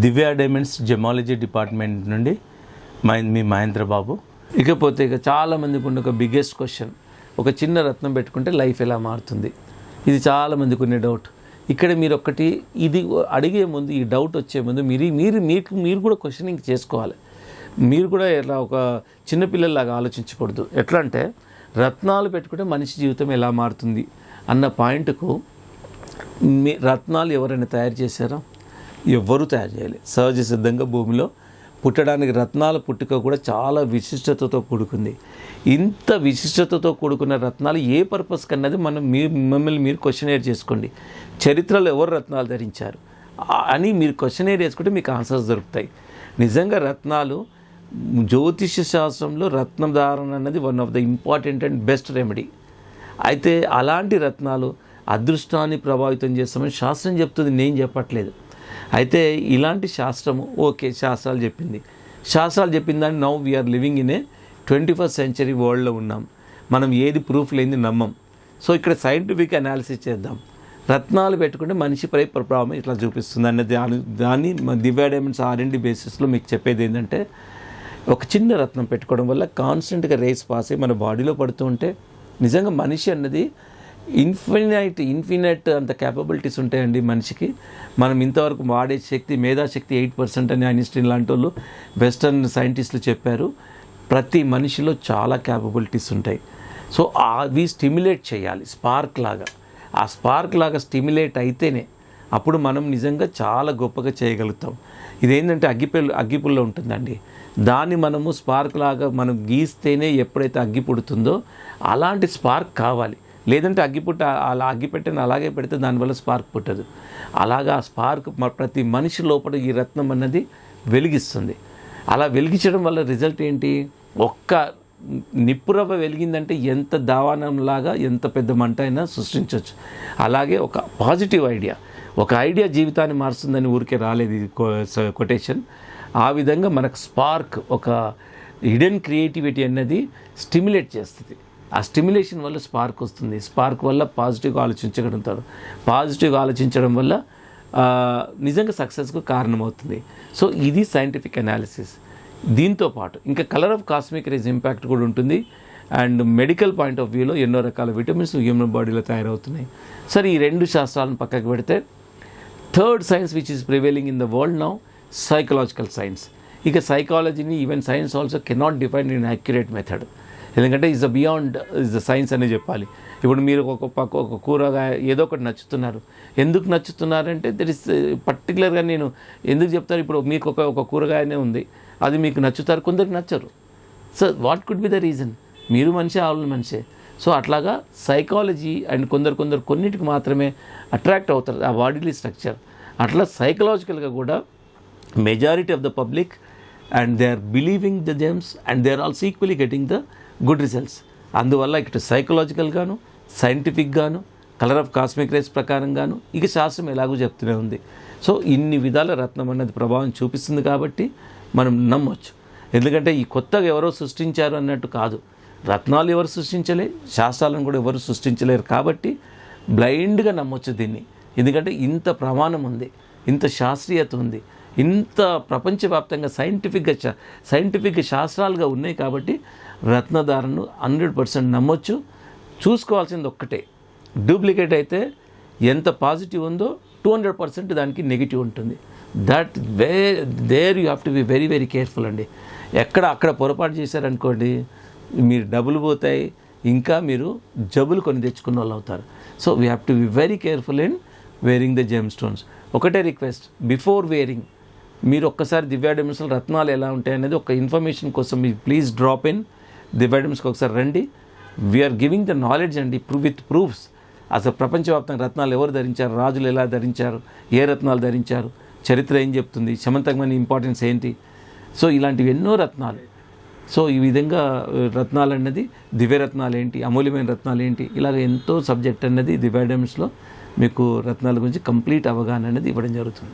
దివ్య diamonds జెమాలజీ department నుండి మీ మహేంద్ర బాబు. ఇకపోతే ఇక చాలామందికి ఉన్న ఒక బిగ్గెస్ట్ క్వశ్చన్, ఒక చిన్న రత్నం పెట్టుకుంటే లైఫ్ ఎలా మారుతుంది? ఇది చాలామందికి ఉన్న డౌట్. ఇక్కడ మీరు ఒక్కటి ఇది అడిగే ముందు, ఈ డౌట్ వచ్చే ముందు మీరు కూడా క్వశ్చనింగ్ చేసుకోవాలి. మీరు కూడా ఇలా ఒక చిన్నపిల్లలాగా ఆలోచించకూడదు. ఎట్లా అంటే రత్నాలు పెట్టుకుంటే మనిషి జీవితం ఎలా మారుతుంది అన్న పాయింట్కు రత్నాలు ఎవరైనా తయారు చేశారా? ఎవ్వరూ తయారు చేయలేదు. సహజ సిద్ధంగా భూమిలో పుట్టడానికి రత్నాల పుట్టుక కూడా చాలా విశిష్టతతో కూడుకుంది. ఇంత విశిష్టతతో కూడుకున్న రత్నాలు ఏ పర్పస్ కన్నది మిమ్మల్ని మీరు క్వశ్చనేర్ చేసుకోండి. చరిత్రలో ఎవరు రత్నాలు ధరించారు అని మీరు క్వశ్చనేర్ చేసుకుంటే మీకు ఆన్సర్స్ దొరుకుతాయి. నిజంగా రత్నాలు జ్యోతిష శాస్త్రంలో రత్నం ధారణ అన్నది one of the important and best remedy. అయితే అలాంటి రత్నాలు అదృష్టాన్ని ప్రభావితం చేస్తామని శాస్త్రం చెప్తుంది, నేను చెప్పట్లేదు. అయితే ఇలాంటి శాస్త్రము ఓకే, శాస్త్రాలు చెప్పిన దాన్ని now we are living in a 21st century వరల్డ్లో ఉన్నాం. మనం ఏది ప్రూఫ్ లేని నమ్మం. సో ఇక్కడ సైంటిఫిక్ అనాలిసిస్ చేద్దాం. రత్నాలు పెట్టుకుంటే మనిషిపై ప్రభావం ఇట్లా చూపిస్తుంది అన్నది దాన్ని దివ్య డైమండ్స్ R&D బేసిస్లో మీకు చెప్పేది ఏంటంటే, ఒక చిన్న రత్నం పెట్టుకోవడం వల్ల కాన్స్టెంట్గా రేస్ పాస్ అయ్యి మన బాడీలో పడుతూ ఉంటే నిజంగా మనిషి అన్నది ఇన్ఫినైట్ అంత క్యాపబిలిటీస్ ఉంటాయండి మనిషికి. మనం ఇంతవరకు వాడే శక్తి, మేధాశక్తి 8% అని ఐన్స్టీన్ లాంటి వాళ్ళు, వెస్టర్న్ సైంటిస్టులు చెప్పారు. ప్రతి మనిషిలో చాలా క్యాపబిలిటీస్ ఉంటాయి. సో అవి స్టిమ్యులేట్ చేయాలి స్పార్క్ లాగా. ఆ స్పార్క్ లాగా స్టిమ్యులేట్ అయితేనే అప్పుడు మనం నిజంగా చాలా గొప్పగా చేయగలుగుతాం. ఇదేంటంటే అగ్గిపుల్ల ఉంటుందండి, దాన్ని మనము స్పార్క్ లాగా మనం గీస్తేనే ఎప్పుడైతే అగ్గి పుడుతుందో అలాంటి స్పార్క్ కావాలి. లేదంటే అగ్గిపెట్టని అలాగే పెడితే దానివల్ల స్పార్క్ పుట్టదు. అలాగా ఆ స్పార్క్ ప్రతి మనిషి లోపల ఈ రత్నం అన్నది వెలిగిస్తుంది. అలా వెలిగించడం వల్ల రిజల్ట్ ఏంటి? ఒక్క నిప్పురవ్వ వెలిగిందంటే ఎంత దావానంలాగా ఎంత పెద్ద మంట అయినా సృష్టించవచ్చు. అలాగే ఒక పాజిటివ్ ఐడియా, ఒక ఐడియా జీవితాన్ని మారుస్తుందని ఊరికే రాలేదు ఇది కొటేషన్. ఆ విధంగా మనకు స్పార్క్, ఒక హిడెన్ క్రియేటివిటీ అన్నది స్టిమ్యులేట్ చేస్తుంది. ఆ స్టిమ్యులేషన్ వల్ల స్పార్క్ వస్తుంది. స్పార్క్ వల్ల పాజిటివ్గా ఆలోచించగలుగుతారు. పాజిటివ్గా ఆలోచించడం వల్ల నిజంగా సక్సెస్కు కారణమవుతుంది. సో ఇది సైంటిఫిక్ అనాలిసిస్. దీంతో పాటు ఇంకా colour of cosmic race impact కూడా ఉంటుంది. అండ్ మెడికల్ పాయింట్ ఆఫ్ వ్యూలో ఎన్నో రకాల విటమిన్స్ హ్యూమన్ బాడీలో తయారవుతున్నాయి. సరే, ఈ రెండు శాస్త్రాలను పక్కకు పెడితే third science which is prevailing in the world now, psychological science. ఇక సైకాలజీని even science also cannot define in accurate method. ఎందుకంటే ఈజ్ బియాండ్ ద సైన్స్ అనే చెప్పాలి. ఇప్పుడు మీరు ఒక కూరగాయ ఏదో ఒకటి నచ్చుతున్నారు. ఎందుకు నచ్చుతున్నారంటే దట్ ఈస్ పర్టికులర్గా నేను ఎందుకు చెప్తారు, ఇప్పుడు మీకు ఒక కూరగాయనే ఉంది, అది మీకు నచ్చుతారు, కొందరికి నచ్చరు. So what could be the reason? మీరు మనిషి, ఆవులు మనిషే. సో అట్లాగా సైకాలజీ అండ్ కొందరు కొన్నిటికి మాత్రమే అట్రాక్ట్ అవుతారు ఆ బాడీలీ స్ట్రక్చర్. అట్లా సైకలాజికల్గా కూడా majority of the public and they are believing the gems and they are also equally getting the good results. అందువల్ల ఇటు సైకలాజికల్గాను, సైంటిఫిక్గాను, కలర్ ఆఫ్ కాస్మిక్ రేస్ ప్రకారంగాను ఇక శాస్త్రం ఎలాగో చెప్తూనే ఉంది. సో ఇన్ని విధాల రత్నం అన్నది ప్రభావం చూపిస్తుంది కాబట్టి మనం నమ్మొచ్చు. ఎందుకంటే ఈ కొత్తగా ఎవరో సృష్టించారు అన్నట్టు కాదు. రత్నాలు ఎవరు సృష్టించలే, శాస్త్రాలను కూడా ఎవరు సృష్టించలేరు. కాబట్టి బ్లైండ్గా నమ్మొచ్చు దీన్ని. ఎందుకంటే ఇంత ప్రమాణం ఉంది, ఇంత శాస్త్రీయత ఉంది, ఇంత ప్రపంచవ్యాప్తంగా సైంటిఫిక్గా శాస్త్రాలుగా ఉన్నాయి. కాబట్టి రత్నధారణను 100% నమ్మొచ్చు. చూసుకోవాల్సింది ఒక్కటే, డూప్లికేట్ అయితే ఎంత పాజిటివ్ ఉందో 200% దానికి నెగిటివ్ ఉంటుంది. There you have to be very very careful అండి. అక్కడ పొరపాటు చేశారనుకోండి, మీరు డబ్బులు పోతాయి, ఇంకా మీరు జబ్బులు కొని తెచ్చుకున్న వాళ్ళు అవుతారు. So we have to be very careful in wearing the gem stones. ఒకటే రిక్వెస్ట్, బిఫోర్ వేరింగ్ మీరు ఒక్కసారి దివ్య డైమండ్స్లో రత్నాలు ఎలా ఉంటాయి అనేది ఒక ఇన్ఫర్మేషన్ కోసం మీరు ప్లీజ్ డ్రాప్ ఇన్ దివ్య డైమండ్స్కి ఒకసారి రండి. వీఆర్ గివింగ్ ద నాలెడ్జ్ అండి, విత్ ప్రూఫ్స్. అసలు ప్రపంచవ్యాప్తంగా రత్నాలు ఎవరు ధరించారు, రాజులు ఎలా ధరించారు, ఏ రత్నాలు ధరించారు, చరిత్ర ఏం చెప్తుంది, శమంతకమైన ఇంపార్టెన్స్ ఏంటి. సో ఇలాంటివి ఎన్నో రత్నాలు. సో ఈ విధంగా రత్నాలు అన్నది, దివ్యరత్నాలు ఏంటి, అమూల్యమైన రత్నాలు ఏంటి, ఇలాగ ఎంతో సబ్జెక్ట్ అన్నది దివ్య డైమండ్స్లో మీకు రత్నాల గురించి కంప్లీట్ అవగాహన అనేది ఇవ్వడం జరుగుతుంది.